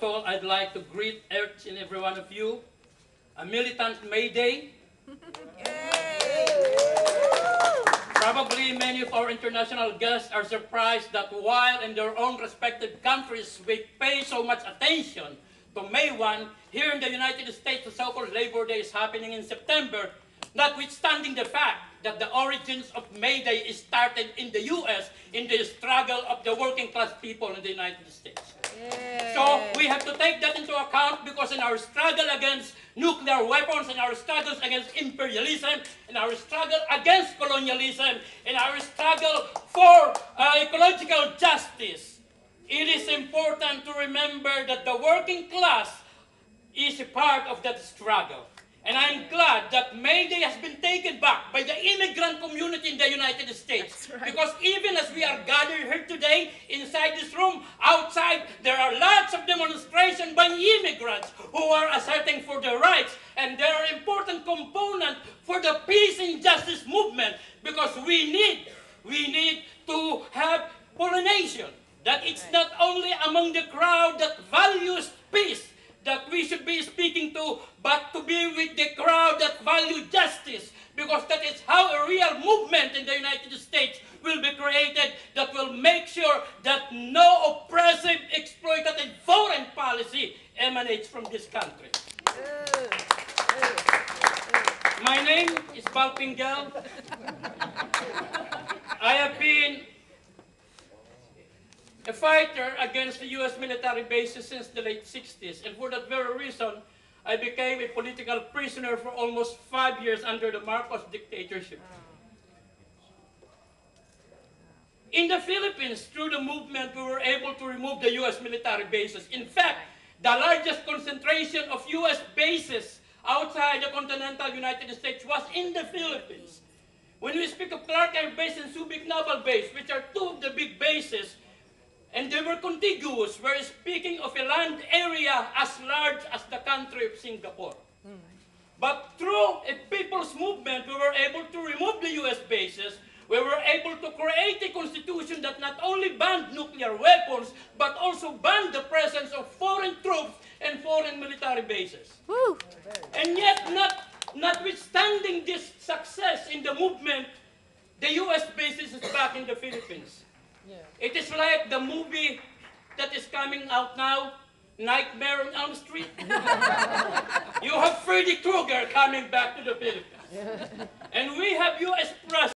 of all, I'd like to greet each and every one of you a militant May Day. Probably many of our international guests are surprised that while in their own respective countries we pay so much attention to May 1, here in the United States the so-called Labor Day is happening in September, notwithstanding the fact that the origins of May Day is started in the U.S. in the struggle of the working class people in the United States. So we have to take that into account, because in our struggle against nuclear weapons, in our struggles against imperialism, in our struggle against colonialism, in our struggle for ecological justice, it is important to remember that the working class is a part of that struggle. And I'm glad that May Day has been taken back by the immigrant community in the United States. Right. Because even as we are gathered here today, inside this room, outside, there are lots of demonstrations by immigrants who are asserting for their rights. And they are an important component for the peace and justice movement, because we need to have pollination. That it's not only among the crowd that values peace that we should be speaking to, but to be with the crowd that value justice, because that is how a real movement in the United States will be created that will make sure that no oppressive, exploitative foreign policy emanates from this country. My name is Baltazar Pinguel. I have been a fighter against the U.S. military bases since the late 60s, and for that very reason, I became a political prisoner for almost 5 years under the Marcos dictatorship. In the Philippines, through the movement, we were able to remove the U.S. military bases. In fact, the largest concentration of U.S. bases outside the continental United States was in the Philippines. When we speak of Clark Air Base and Subic Naval Base, which are two of the big bases, and they were contiguous. We're speaking of a land area as large as the country of Singapore. But through a people's movement, we were able to remove the U.S. bases. We were able to create a constitution that not only banned nuclear weapons, but also banned the presence of foreign troops and foreign military bases. Woo. And yet, notwithstanding this success in the movement, the U.S. bases is back in the Philippines. Yeah. It is like the movie that is coming out now, Nightmare on Elm Street. You have Freddy Krueger coming back to the Philippines. And we have U.S. President